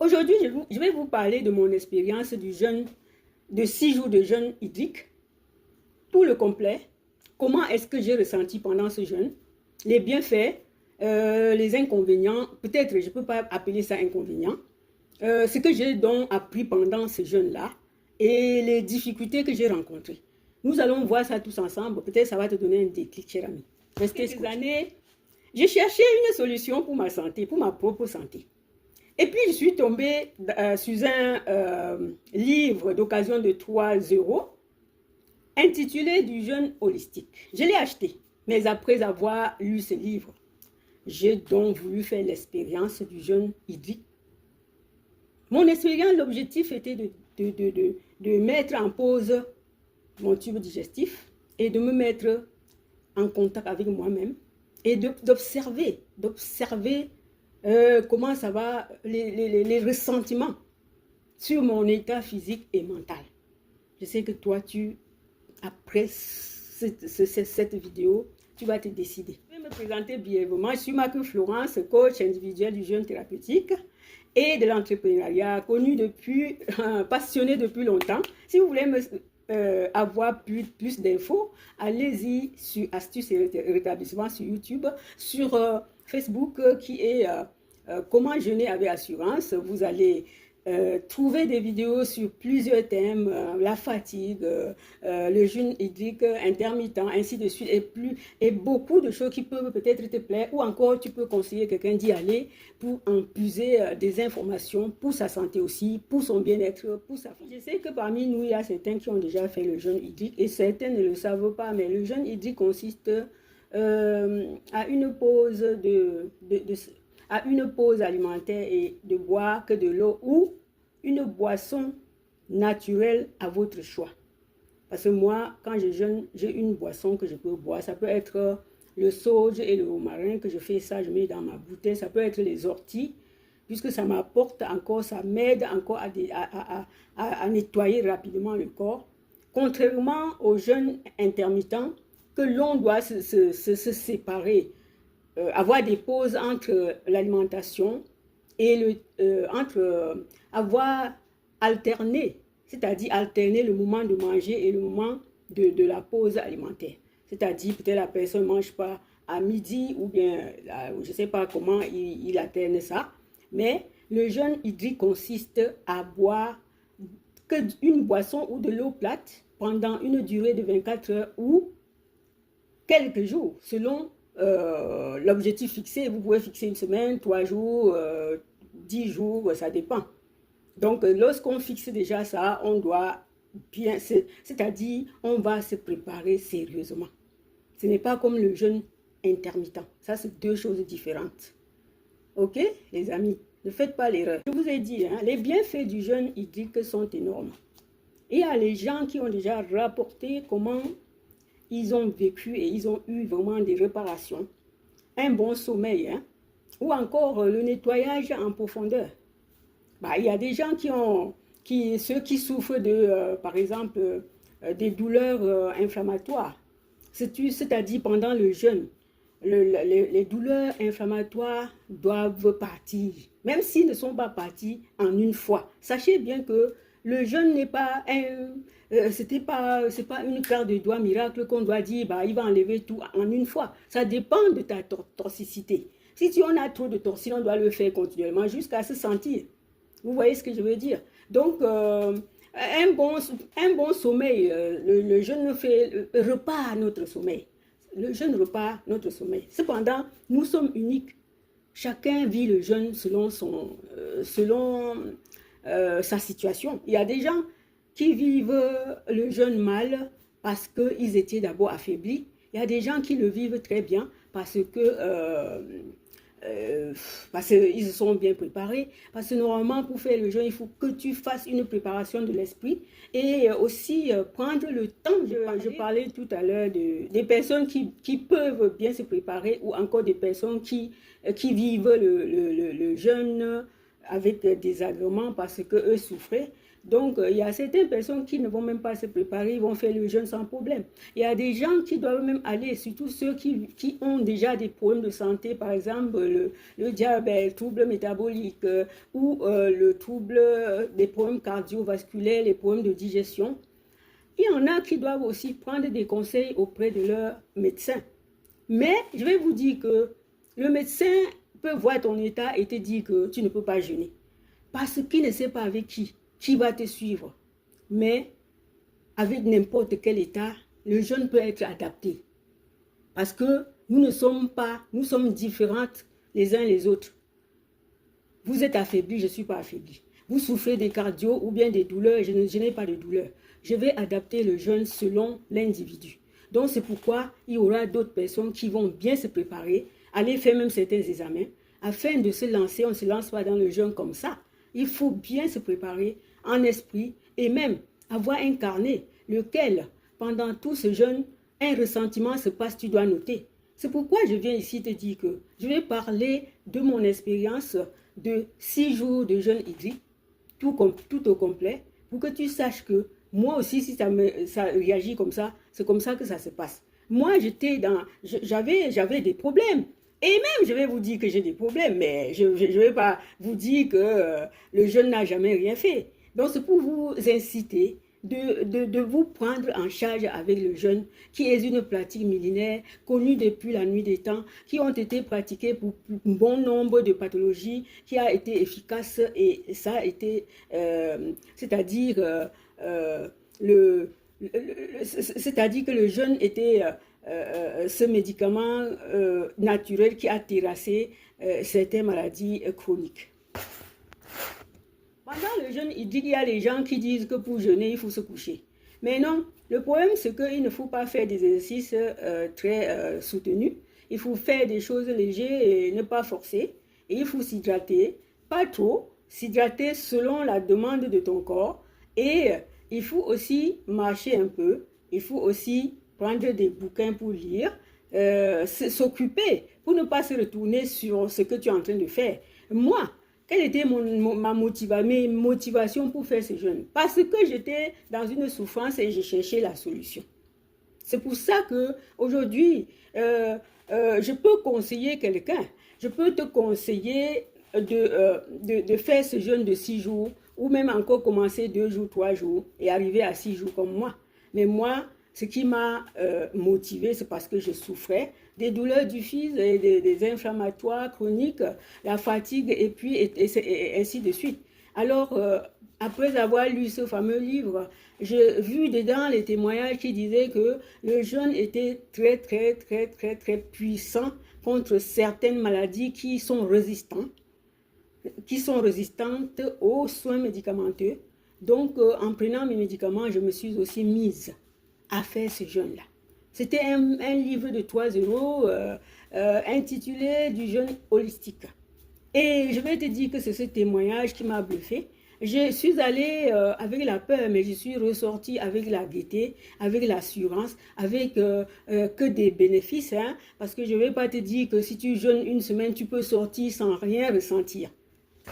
Aujourd'hui, je vais vous parler de mon expérience du jeûne, de 6 jours de jeûne hydrique, tout le complet. Comment est-ce que j'ai ressenti pendant ce jeûne, les bienfaits, les inconvénients, peut-être je ne peux pas appeler ça inconvénient, ce que j'ai donc appris pendant ce jeûne-là et les difficultés que j'ai rencontrées. Nous allons voir ça tous ensemble, peut-être ça va te donner un déclic, cher ami. Restez quelques années, j'ai cherché une solution pour ma santé, pour ma propre santé. Et puis, je suis tombée sur un livre d'occasion de 3 € intitulé Du jeûne holistique. Je l'ai acheté, mais après avoir lu ce livre, j'ai donc voulu faire l'expérience du jeûne hydrique. Mon expérience, l'objectif était de mettre en pause mon tube digestif et de me mettre en contact avec moi-même et d'observer comment ça va, les ressentiments sur mon état physique et mental. Je sais que toi, après cette vidéo, tu vas te décider. Je vais me présenter brièvement. Je suis Marc Florence, coach individuel du jeûne thérapeutique et de l'entrepreneuriat, connu depuis, passionné depuis longtemps. Si vous voulez avoir plus d'infos, allez-y sur Astuces et Rétablissement sur YouTube, sur Facebook qui est Comment jeûner avec assurance. Vous allez trouver des vidéos sur plusieurs thèmes, la fatigue, le jeûne hydrique intermittent, ainsi de suite, et beaucoup de choses qui peuvent peut-être te plaire, ou encore tu peux conseiller quelqu'un d'y aller pour en puiser des informations pour sa santé aussi, pour son bien-être, pour sa famille. Je sais que parmi nous, il y a certains qui ont déjà fait le jeûne hydrique et certains ne le savent pas, mais le jeûne hydrique consiste à une pause à une pause alimentaire et de boire que de l'eau ou une boisson naturelle à votre choix. Parce que moi, quand je jeûne, j'ai une boisson que je peux boire. Ça peut être le sauge et le romarin que je fais ça, je mets dans ma bouteille. Ça peut être les orties, puisque ça m'apporte encore, ça m'aide encore à nettoyer rapidement le corps. Contrairement au jeûne intermittent, que l'on doit se séparer, avoir des pauses entre l'alimentation et avoir alterné, c'est-à-dire alterner le moment de manger et le moment de la pause alimentaire. C'est-à-dire peut-être la personne ne mange pas à midi ou bien je ne sais pas comment il alterne ça, mais le jeûne hydrique consiste à boire que une boisson ou de l'eau plate pendant une durée de 24 heures ou quelques jours selon l'objectif fixé. Vous pouvez fixer une semaine, 3 jours, 10 jours, ça dépend. Donc, lorsqu'on fixe déjà ça, on doit bien, c'est-à-dire, on va se préparer sérieusement. Ce n'est pas comme le jeûne intermittent. Ça, c'est deux choses différentes. Ok, les amis, ne faites pas l'erreur. Je vous ai dit, hein, les bienfaits du jeûne hydrique sont énormes. Il y a les gens qui ont déjà rapporté comment ils ont vécu et ils ont eu vraiment des réparations, un bon sommeil, hein, ou encore le nettoyage en profondeur. Il y a des gens ceux qui souffrent de, par exemple, des douleurs inflammatoires, c'est-à-dire pendant le jeûne, les douleurs inflammatoires doivent partir, même s'ils ne sont pas partis en une fois. Sachez bien que le jeûne n'est pas c'est pas une carte de doigt miracle qu'on doit dire, il va enlever tout en une fois. Ça dépend de ta toxicité. Si tu en as trop de toxines, on doit le faire continuellement jusqu'à se sentir. Vous voyez ce que je veux dire? Donc, un bon sommeil, le jeûne repart notre sommeil. Le jeûne repart notre sommeil. Cependant, nous sommes uniques. Chacun vit le jeûne selon sa situation. Il y a des gens qui vivent le jeûne mal parce qu'ils étaient d'abord affaiblis. Il y a des gens qui le vivent très bien parce qu'ils se sont bien préparés. Parce que normalement, pour faire le jeûne, il faut que tu fasses une préparation de l'esprit et aussi prendre le temps. Je parlais tout à l'heure des personnes qui peuvent bien se préparer ou encore des personnes qui vivent le jeûne avec des agréments parce qu'eux souffraient. Donc, il y a certaines personnes qui ne vont même pas se préparer, ils vont faire le jeûne sans problème. Il y a des gens qui doivent même aller, surtout ceux qui ont déjà des problèmes de santé, par exemple le diabète, troubles métaboliques ou le trouble des problèmes cardiovasculaires, les problèmes de digestion. Il y en a qui doivent aussi prendre des conseils auprès de leur médecin. Mais je vais vous dire que le médecin peut voir ton état et te dire que tu ne peux pas jeûner. Parce qu'il ne sait pas avec qui va te suivre. Mais avec n'importe quel état, le jeûne peut être adapté. Parce que nous sommes différentes les uns les autres. Vous êtes affaibli, je ne suis pas affaibli. Vous souffrez des cardio ou bien des douleurs, je n'ai pas de douleur. Je vais adapter le jeûne selon l'individu. Donc c'est pourquoi il y aura d'autres personnes qui vont bien se préparer, aller faire même certains examens, afin de se lancer. On ne se lance pas dans le jeûne comme ça. Il faut bien se préparer en esprit et même avoir un carnet, lequel, pendant tout ce jeûne, un ressentiment se passe, tu dois noter. C'est pourquoi je viens ici te dire que je vais parler de mon expérience de 6 jours de jeûne hydrique, tout au complet, pour que tu saches que moi aussi, si ça réagit comme ça, c'est comme ça que ça se passe. Moi, j'avais des problèmes. Et même, je vais vous dire que j'ai des problèmes, mais je ne vais pas vous dire que le jeûne n'a jamais rien fait. Donc, c'est pour vous inciter de vous prendre en charge avec le jeûne, qui est une pratique millénaire, connue depuis la nuit des temps, qui ont été pratiquées pour un bon nombre de pathologies, qui a été efficace et ça a été, c'est-à-dire c'est-à-dire que le jeûne était ce médicament naturel qui a terrassé certaines maladies chroniques. Pendant le jeûne hydrique, il y a les gens qui disent que pour jeûner, il faut se coucher. Mais non, le problème, c'est qu'il ne faut pas faire des exercices très soutenus. Il faut faire des choses légères et ne pas forcer. Et il faut s'hydrater, pas trop, s'hydrater selon la demande de ton corps. Et il faut aussi marcher un peu. Il faut aussi prendre des bouquins pour lire, s'occuper pour ne pas se retourner sur ce que tu es en train de faire. Moi, quelle était mes motivations pour faire ce jeûne? Parce que j'étais dans une souffrance et je cherchais la solution. C'est pour ça qu'aujourd'hui, je peux conseiller quelqu'un. Je peux te conseiller de faire ce jeûne de 6 jours ou même encore commencer 2 jours, 3 jours et arriver à 6 jours comme moi. Mais moi, ce qui m'a motivé, c'est parce que je souffrais des douleurs du fils, des inflammatoires chroniques, la fatigue et puis et ainsi de suite. Alors, après avoir lu ce fameux livre, j'ai vu dedans les témoignages qui disaient que le jeûne était très, très, très, très, très puissant contre certaines maladies qui sont résistantes aux soins médicamenteux. Donc, en prenant mes médicaments, je me suis aussi mise à faire ce jeûne-là. C'était un livre de 3 € intitulé du jeûne holistique. Et je vais te dire que c'est ce témoignage qui m'a bluffé. Je suis allée avec la peur, mais je suis ressortie avec la gaieté, avec l'assurance, avec que des bénéfices. Hein, parce que je ne vais pas te dire que si tu jeûnes une semaine, tu peux sortir sans rien ressentir.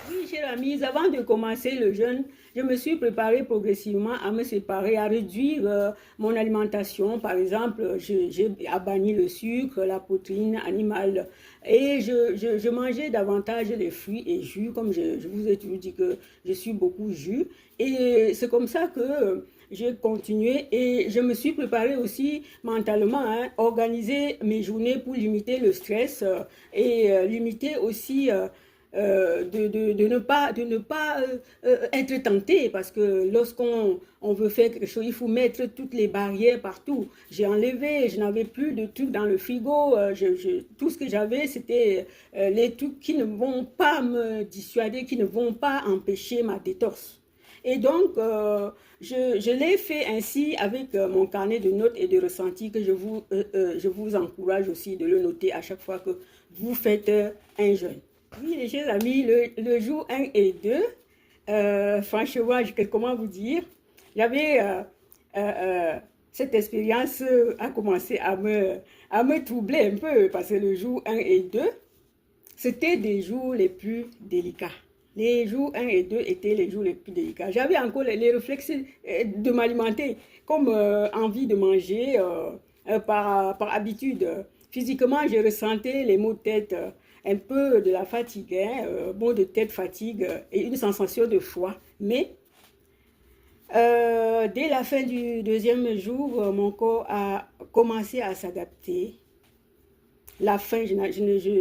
Oui, chère amie, avant de commencer le jeûne, je me suis préparée progressivement à me séparer, à réduire mon alimentation. Par exemple, j'ai banni le sucre, la protéine animale et je mangeais davantage les fruits et jus, comme je vous ai toujours dit que je suis beaucoup jus. Et c'est comme ça que j'ai continué et je me suis préparée aussi mentalement, hein, organiser mes journées pour limiter le stress et limiter aussi... de ne pas être tenté parce que lorsqu'on veut faire quelque chose, il faut mettre toutes les barrières partout. J'ai enlevé, je n'avais plus de trucs dans le frigo. Tout ce que j'avais, c'était les trucs qui ne vont pas me dissuader, qui ne vont pas empêcher ma détorse. Et donc, je l'ai fait ainsi avec mon carnet de notes et de ressentis que je vous encourage aussi de le noter à chaque fois que vous faites un jeûne. Oui, les chers amis, le jour 1 et 2, franchement, comment vous dire, j'avais cette expérience a commencé à me troubler un peu parce que le jour 1 et 2, c'était des jours les plus délicats. Les jours 1 et 2 étaient les jours les plus délicats. J'avais encore les réflexes de m'alimenter, comme envie de manger par habitude. Physiquement, je ressentais les maux de tête, un peu de la fatigue, hein, maux de tête, fatigue et une sensation de froid. Mais dès la fin du deuxième jour, mon corps a commencé à s'adapter. La faim,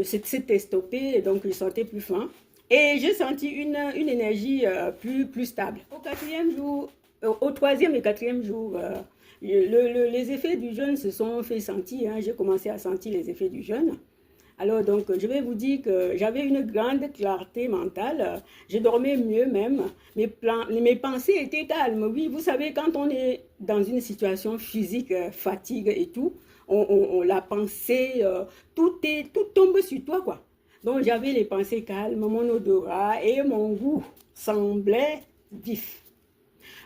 c'était stoppé, donc je sentais plus faim. Et j'ai senti une énergie plus stable. Au quatrième jour, au troisième et quatrième jour, les effets du jeûne se sont fait sentir. Hein. J'ai commencé à sentir les effets du jeûne. Alors donc, je vais vous dire que j'avais une grande clarté mentale. Je dormais mieux même. Mes pensées étaient calmes. Oui, vous savez, quand on est dans une situation physique, fatigue et tout, la pensée, tout tombe sur toi, quoi. Donc, j'avais les pensées calmes, mon odorat et mon goût semblaient vifs.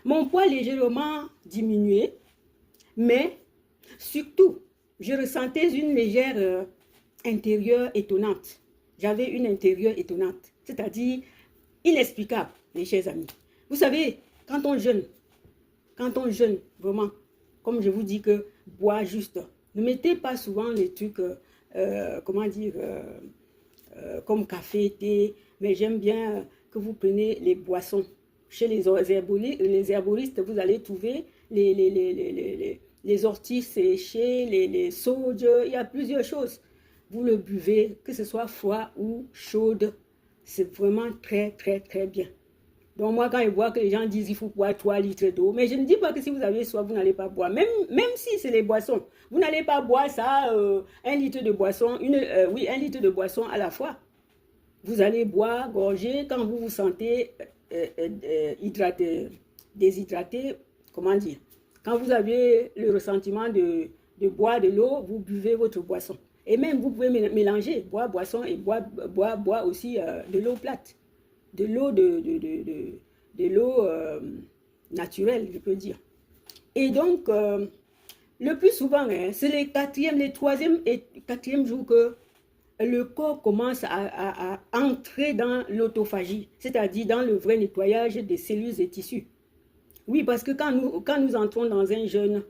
Mon poids légèrement diminué, mais surtout, je ressentais une légère intérieure étonnante. J'avais une intérieure étonnante, c'est-à-dire inexplicable, mes chers amis. Vous savez, quand on jeûne, vraiment, comme je vous dis que boire juste, ne mettez pas souvent les trucs, comment dire, comme café, thé, mais j'aime bien que vous preniez les boissons. Chez les herboristes, vous allez trouver les orties séchées, les sauges, il y a plusieurs choses. Vous le buvez, que ce soit froid ou chaude, c'est vraiment très bien. Donc moi, quand je vois que les gens disent qu'il faut boire 3 litres d'eau, mais je ne dis pas que si vous avez soif, vous n'allez pas boire. Même si c'est les boissons, vous n'allez pas boire ça, 1 litre de boisson, 1 litre de boisson à la fois. Vous allez boire, gorger, quand vous vous sentez déshydraté, comment dire. Quand vous avez le ressentiment de boire de l'eau, vous buvez votre boisson. Et même, vous pouvez mélanger, boire boisson et boire aussi de l'eau plate. De l'eau naturelle, je peux dire. Et donc, le plus souvent, hein, c'est les troisième et quatrième jours que le corps commence à entrer dans l'autophagie, c'est-à-dire dans le vrai nettoyage des cellules et tissus. Oui, parce que quand nous entrons dans un jeûne,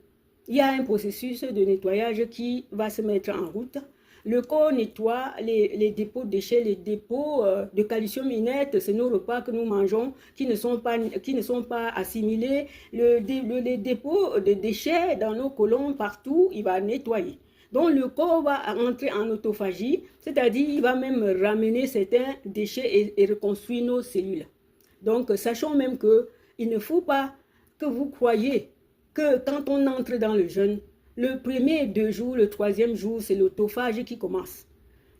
il y a un processus de nettoyage qui va se mettre en route. Le corps nettoie les dépôts de déchets, les dépôts de calcium inerte, c'est nos repas que nous mangeons qui ne sont pas assimilés. Les dépôts de déchets dans nos côlons, partout, il va nettoyer. Donc le corps va entrer en autophagie, c'est-à-dire il va même ramener certains déchets et reconstruire nos cellules. Donc sachons même qu'il ne faut pas que vous croyiez que quand on entre dans le jeûne, le premier 2 jours, le troisième jour, c'est l'autophage qui commence.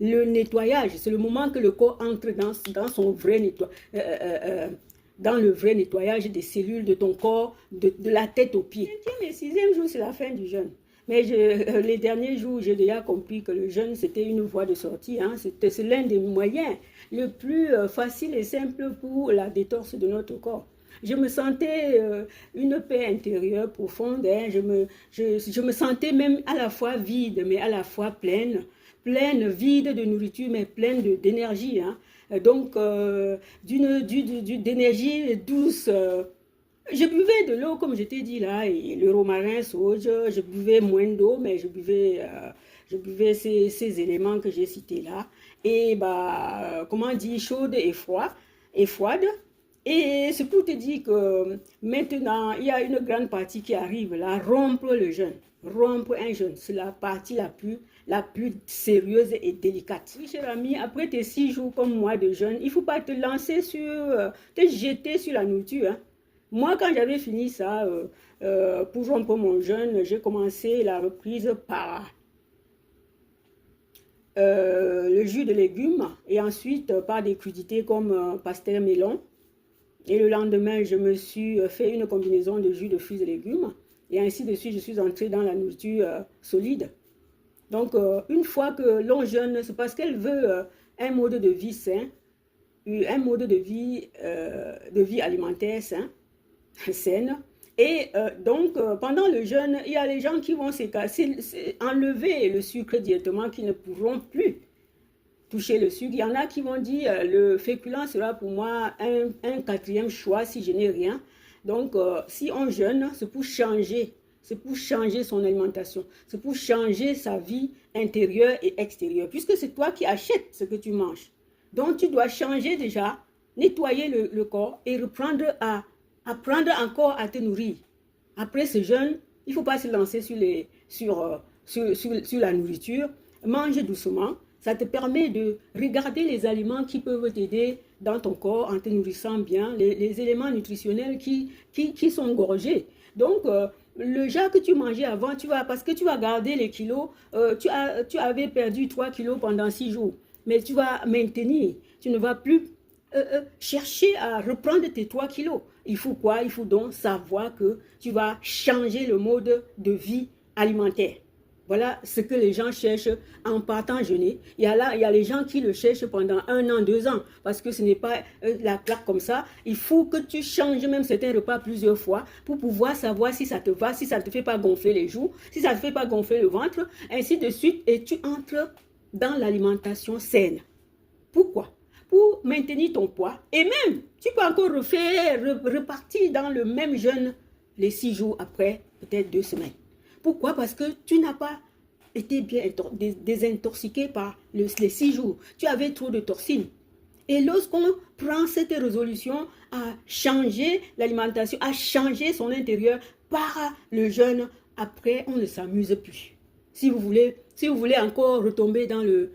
Le nettoyage, c'est le moment que le corps entre dans son vrai nettoyage, dans le vrai nettoyage des cellules de ton corps, de la tête aux pieds. Le 5e et 6e jour, c'est la fin du jeûne. Mais les derniers jours, j'ai déjà compris que le jeûne, c'était une voie de sortie. Hein. C'est l'un des moyens le plus facile et simple pour la détorse de notre corps. Je me sentais une paix intérieure profonde. Hein. Je me sentais même à la fois vide, mais à la fois pleine, vide de nourriture, mais pleine d'énergie. Hein. Donc, d'énergie douce. Je buvais de l'eau, comme je t'ai dit là, et le romarin, sauge. Je buvais moins d'eau, mais je buvais ces éléments que j'ai cités là. Et, comment dire, chaude et froide. Et c'est pour te dire que maintenant, il y a une grande partie qui arrive là, rompre le jeûne. Rompre un jeûne, c'est la partie la plus sérieuse et délicate. Oui, cher ami, après tes 6 jours comme moi de jeûne, il ne faut pas te lancer te jeter sur la nourriture. Hein. Moi, quand j'avais fini ça, pour rompre mon jeûne, j'ai commencé la reprise par le jus de légumes et ensuite par des crudités comme pastel melon. Et le lendemain, je me suis fait une combinaison de jus de fruits et légumes. Et ainsi de suite, je suis entrée dans la nourriture solide. Donc, une fois que l'on jeûne, c'est parce qu'elle veut un mode de vie sain, un mode de vie alimentaire saine. Et donc, pendant le jeûne, il y a les gens qui vont enlever le sucre directement, qui ne pourront plus toucher le sucre. Il y en a qui vont dire le féculent sera pour moi un quatrième choix si je n'ai rien. Donc, si on jeûne, c'est pour changer. C'est pour changer son alimentation. C'est pour changer sa vie intérieure et extérieure. Puisque c'est toi qui achètes ce que tu manges. Donc, tu dois changer déjà, nettoyer le corps et reprendre apprendre encore à te nourrir. Après ce jeûne, il ne faut pas se lancer sur la nourriture. Mange doucement. Ça te permet de regarder les aliments qui peuvent t'aider dans ton corps en te nourrissant bien, les éléments nutritionnels qui sont gorgés. Donc, le genre que tu mangeais avant, parce que tu vas garder les kilos, tu avais perdu 3 kilos pendant 6 jours, mais tu vas maintenir, tu ne vas plus chercher à reprendre tes 3 kilos. Il faut quoi? Il faut donc savoir que tu vas changer le mode de vie alimentaire. Voilà ce que les gens cherchent en partant jeûner. Il y a les gens qui le cherchent pendant 1 an, 2 ans, parce que ce n'est pas la claque comme ça. Il faut que tu changes même certains repas plusieurs fois pour pouvoir savoir si ça te va, si ça ne te fait pas gonfler les joues, si ça ne te fait pas gonfler le ventre, ainsi de suite. Et tu entres dans l'alimentation saine. Pourquoi? Pour maintenir ton poids. Et même, tu peux encore repartir dans le même jeûne les 6 jours après, peut-être 2 semaines. Pourquoi? Parce que tu n'as pas été bien désintoxiqué par les 6 jours. Tu avais trop de toxines. Et lorsqu'on prend cette résolution à changer l'alimentation, à changer son intérieur par le jeûne, après, on ne s'amuse plus. Si vous voulez encore retomber dans le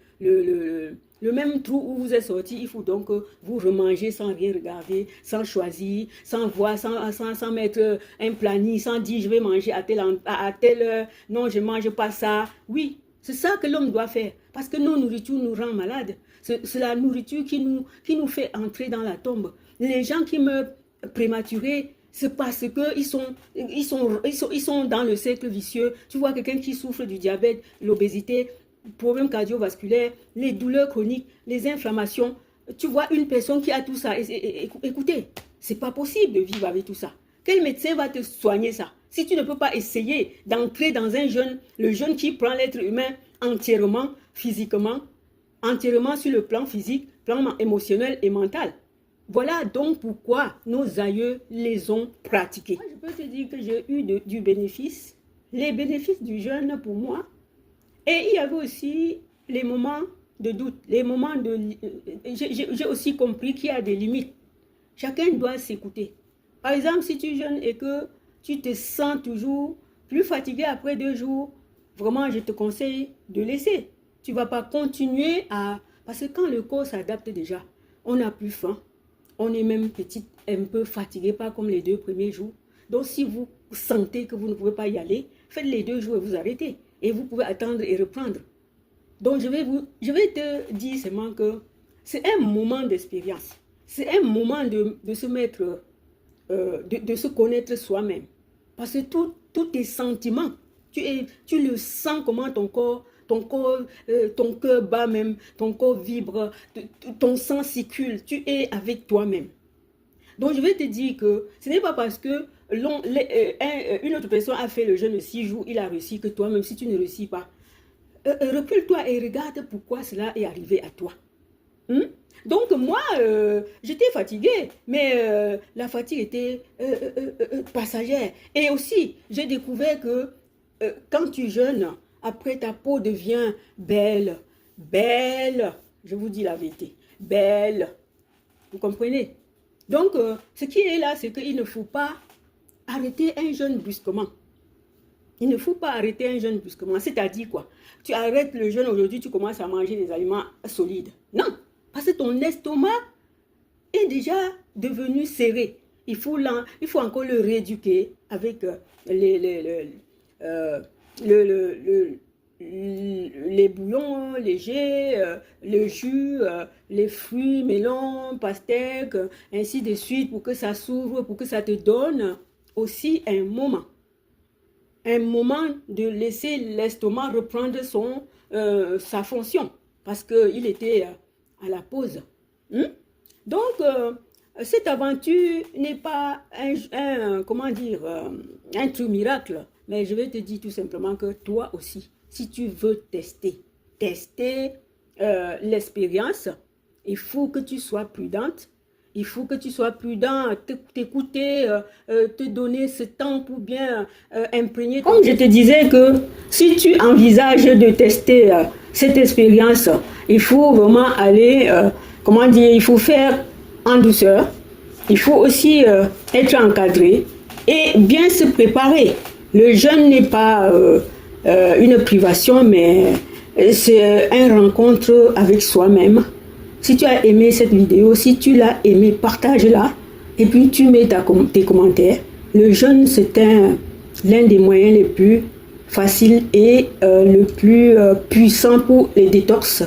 même trou où vous êtes sorti, il faut donc vous remanger sans rien regarder, sans choisir, sans voir, sans mettre un planning, sans dire je vais manger à telle heure, non je ne mange pas ça. Oui, c'est ça que l'homme doit faire, parce que nos nourritures nous rendent malades. C'est la nourriture qui nous fait entrer dans la tombe. Les gens qui meurent prématurés, c'est parce qu'ils sont dans le cercle vicieux. Tu vois quelqu'un qui souffre du diabète, l'obésité, problèmes cardiovasculaires, les douleurs chroniques, les inflammations. Tu vois une personne qui a tout ça. Écoutez, c'est pas possible de vivre avec tout ça. Quel médecin va te soigner ça? Si tu ne peux pas essayer d'entrer dans un jeûne, le jeûne qui prend l'être humain entièrement, physiquement, entièrement sur le plan physique, plan émotionnel et mental. Voilà donc pourquoi nos aïeux les ont pratiqués. Moi, je peux te dire que j'ai eu du bénéfice. Les bénéfices du jeûne pour moi. Et il y avait aussi les moments de doute, les moments de... J'ai aussi compris qu'il y a des limites. Chacun doit s'écouter. Par exemple, si tu jeûnes et que tu te sens toujours plus fatigué après 2 jours, vraiment, je te conseille de laisser. Tu ne vas pas continuer à... Parce que quand le corps s'adapte déjà, on n'a plus faim. On est même un peu fatigué, pas comme les 2 premiers jours. Donc, si vous sentez que vous ne pouvez pas y aller, faites les 2 jours et vous arrêtez. Et vous pouvez attendre et reprendre. Donc, je vais te dire seulement que c'est un moment d'expérience. C'est un moment de se mettre, de se connaître soi-même. Parce que tous tes sentiments, tu le sens comment ton cœur bat même, ton corps vibre, ton sang circule, tu es avec toi-même. Donc, je vais te dire que ce n'est pas parce que une autre personne a fait le jeûne de 6 jours, il a réussi, que toi-même, si tu ne réussis pas, recule-toi et regarde pourquoi cela est arrivé à toi. Donc, moi, j'étais fatiguée, mais la fatigue était passagère. Et aussi, j'ai découvert que quand tu jeûnes, après ta peau devient belle, belle, je vous dis la vérité, belle. Vous comprenez? Donc, ce qui est là, c'est qu'il ne faut pas arrêter un jeûne brusquement. Il ne faut pas arrêter un jeûne brusquement. C'est-à-dire quoi? Tu arrêtes le jeûne aujourd'hui, tu commences à manger des aliments solides. Non, parce que ton estomac est déjà devenu serré. Il faut encore le rééduquer avec les bouillons légers, le jus, les fruits, melons, pastèques, ainsi de suite, pour que ça s'ouvre, pour que ça te donne aussi un moment de laisser l'estomac reprendre sa fonction, parce qu'il était à la pause. Donc, cette aventure n'est pas un truc miracle, mais je vais te dire tout simplement que toi aussi, si tu veux tester l'expérience, il faut que tu sois prudente. Il faut que tu sois prudent, t'écouter, te donner ce temps pour bien imprégner. Comme je te disais que si tu envisages de tester cette expérience, il faut vraiment aller, comment dire, il faut faire en douceur. Il faut aussi être encadré et bien se préparer. Le jeûne n'est pas une privation, mais c'est une rencontre avec soi-même. Si tu as aimé cette vidéo, si tu l'as aimé, partage-la et puis tu mets tes commentaires. Le jeûne, c'est l'un des moyens les plus faciles et le plus puissant pour les détox,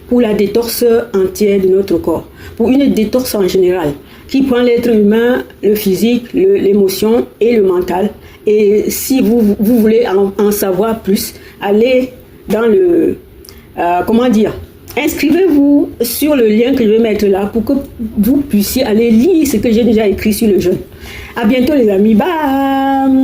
pour la détox entière de notre corps, pour une détox en général, qui prend l'être humain, le physique, l'émotion et le mental. Et si vous voulez en savoir plus, allez dans le... comment dire, inscrivez-vous sur le lien que je vais mettre là pour que vous puissiez aller lire ce que j'ai déjà écrit sur le jeûne. À bientôt les amis. Bye.